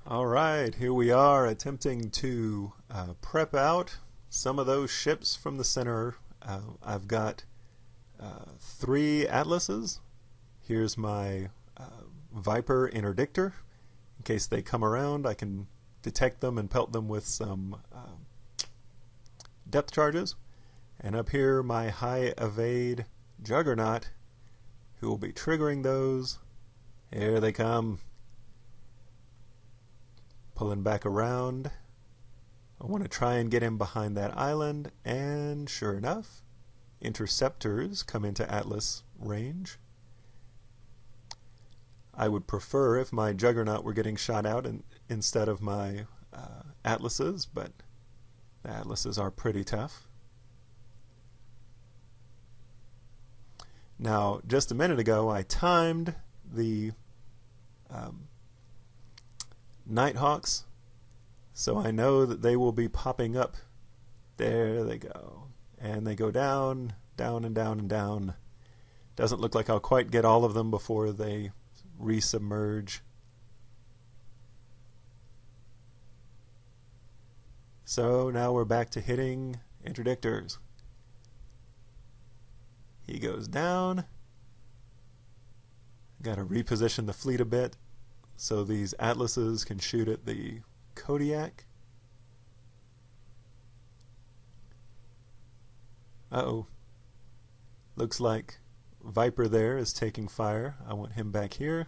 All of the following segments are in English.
Alright, here we are attempting to prep out some of those ships from the center. I've got 3 atlases. Here's my Viper interdictor. In case they come around, I can detect them and pelt them with some depth charges. And up here, my high evade Juggernaut, who will be triggering those. Here they come. Pulling back around. I want to try and get him behind that island, and sure enough, interceptors come into Atlas range. I would prefer if my Juggernaut were getting shot out instead of my Atlases, but the Atlases are pretty tough. Now, just a minute ago, I timed the nighthawks, so I know that they will be popping up. There they go. And they go down, down, and down, and down. Doesn't look like I'll quite get all of them before they resubmerge. So now we're back to hitting interdictors. He goes down. Got to reposition the fleet a bit so these Atlases can shoot at the Kodiak. Uh-oh. Looks like Viper there is taking fire. I want him back here.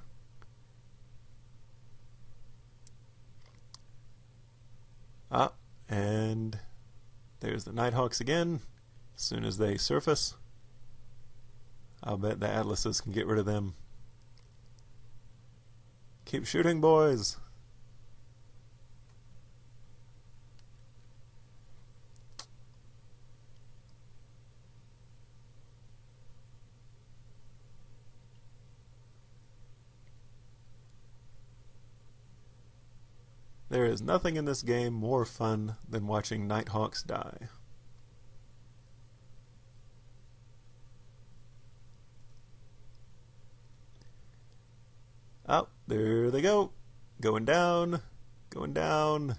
And there's the Nighthawks again. As soon as they surface, I'll bet the Atlases can get rid of them. Keep shooting, boys. There is nothing in this game more fun than watching Nighthawks die. Oh, there they go. Going down, going down.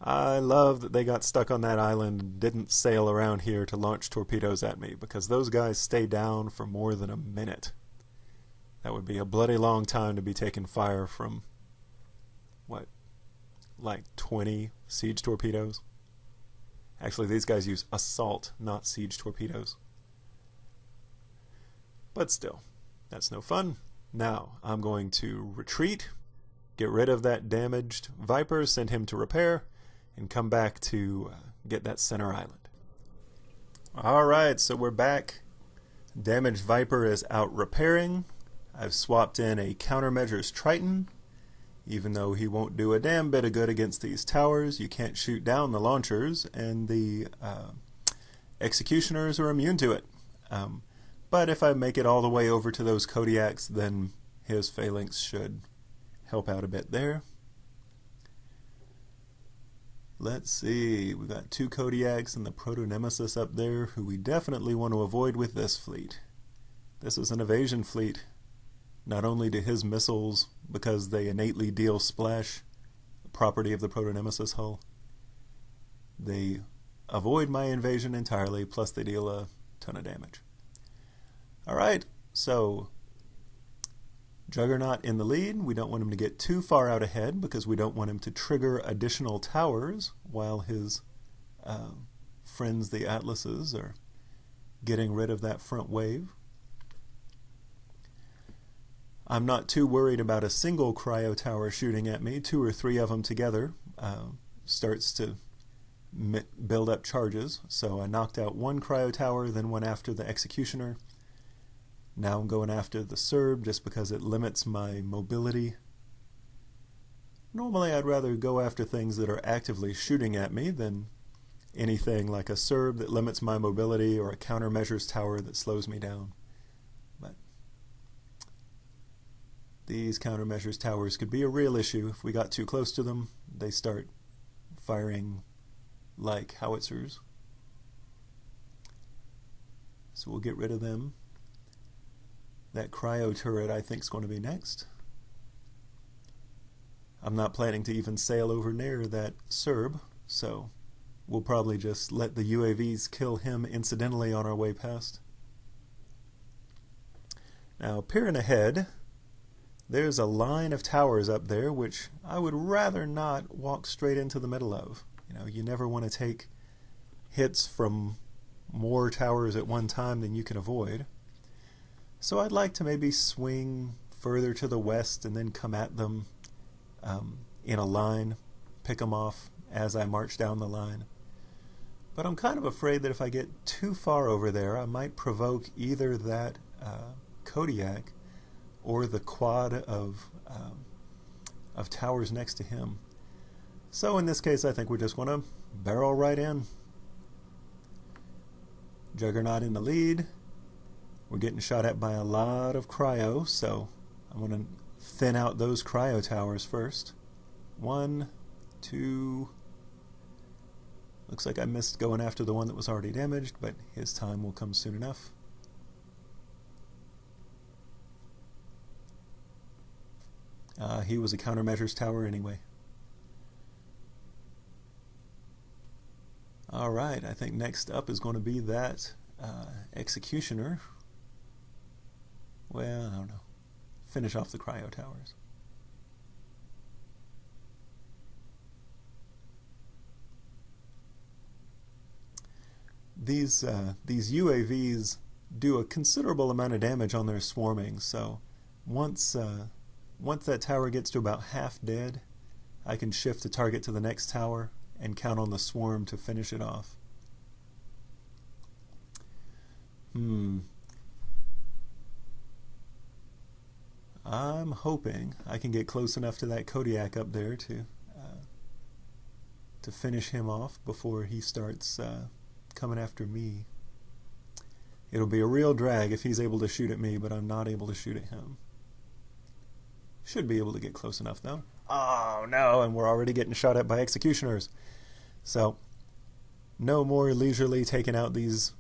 I love that they got stuck on that island and didn't sail around here to launch torpedoes at me, because those guys stay down for more than a minute. That would be a bloody long time to be taking fire from, what, like 20 siege torpedoes? Actually, these guys use assault, not siege torpedoes. But still, that's no fun. Now, I'm going to retreat, get rid of that damaged Viper, send him to repair, and come back to get that center island. Alright, so we're back. Damaged Viper is out repairing. I've swapped in a countermeasures Triton. Even though he won't do a damn bit of good against these towers, you can't shoot down the launchers, and the executioners are immune to it. But if I make it all the way over to those kodiaks, then his phalanx should help out a bit there. Let's see, we've got 2 kodiaks and the proto-nemesis up there, who we definitely want to avoid with this fleet. This is an evasion fleet. Not only do his missiles, because they innately deal splash, the property of the proto-nemesis hull, they avoid my invasion entirely, plus they deal a ton of damage. Alright, so Juggernaut in the lead. We don't want him to get too far out ahead because we don't want him to trigger additional towers while his friends, the Atlases, are getting rid of that front wave. I'm not too worried about a single cryo tower shooting at me. 2 or 3 of them together starts to build up charges. So I knocked out 1 cryo tower, then went after the executioner. Now I'm going after the Serb just because it limits my mobility. Normally I'd rather go after things that are actively shooting at me than anything like a Serb that limits my mobility or a countermeasures tower that slows me down. But these countermeasures towers could be a real issue. If we got too close to them, they start firing like howitzers. So we'll get rid of them. That cryo turret I think is going to be next. I'm not planning to even sail over near that Serb, so we'll probably just let the UAVs kill him incidentally on our way past. Now, peering ahead, there's a line of towers up there which I would rather not walk straight into the middle of. You know, you never want to take hits from more towers at one time than you can avoid. So I'd like to maybe swing further to the west and then come at them in a line, pick them off as I march down the line. But I'm kind of afraid that if I get too far over there, I might provoke either that Kodiak or the quad of towers next to him. So in this case, I think we're just going to barrel right in. Juggernaut in the lead. We're getting shot at by a lot of cryo, so I'm going to thin out those cryo towers first. 1, 2... Looks like I missed going after the one that was already damaged, but his time will come soon enough. He was a countermeasures tower anyway. Alright, I think next up is going to be that executioner. Well, I don't know. Finish off the cryo towers. These UAVs do a considerable amount of damage on their swarming, so once that tower gets to about half dead, I can shift the target to the next tower and count on the swarm to finish it off. I'm hoping I can get close enough to that Kodiak up there to finish him off before he starts coming after me. It'll be a real drag if he's able to shoot at me, but I'm not able to shoot at him. Should be able to get close enough though. Oh no, and we're already getting shot at by executioners. So, no more leisurely taking out these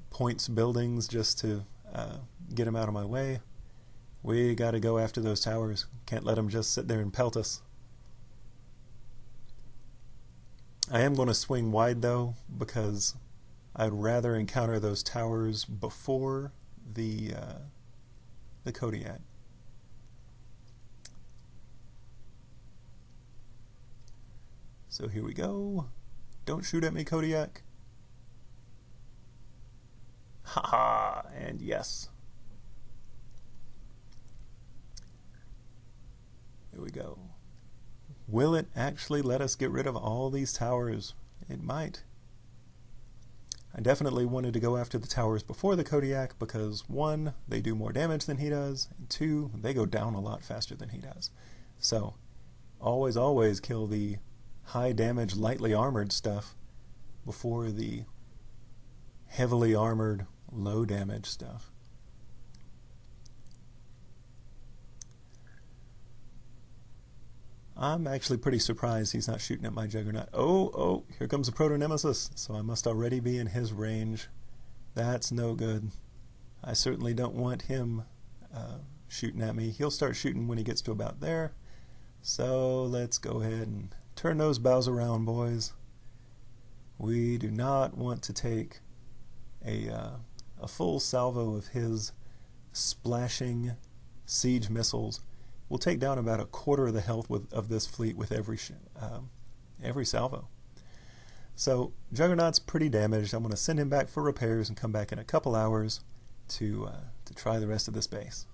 points buildings just to get them out of my way. We gotta go after those towers. Can't let them just sit there and pelt us. I am going to swing wide though, because I'd rather encounter those towers before the Kodiak. So here we go. Don't shoot at me, Kodiak. Haha, and yes. Here we go. Will it actually let us get rid of all these towers? It might. I definitely wanted to go after the towers before the Kodiak because 1, they do more damage than he does, and 2, they go down a lot faster than he does. So, always kill the high damage, lightly armored stuff before the heavily armored, low damage stuff. I'm actually pretty surprised he's not shooting at my Juggernaut. Oh, here comes a Proto-Nemesis, so I must already be in his range. That's no good. I certainly don't want him shooting at me. He'll start shooting when he gets to about there. So let's go ahead and turn those bows around, boys. We do not want to take a full salvo of his splashing siege missiles. We'll take down about a quarter of the health of this fleet with every salvo. So Juggernaut's pretty damaged. I'm going to send him back for repairs and come back in a couple hours to try the rest of this base.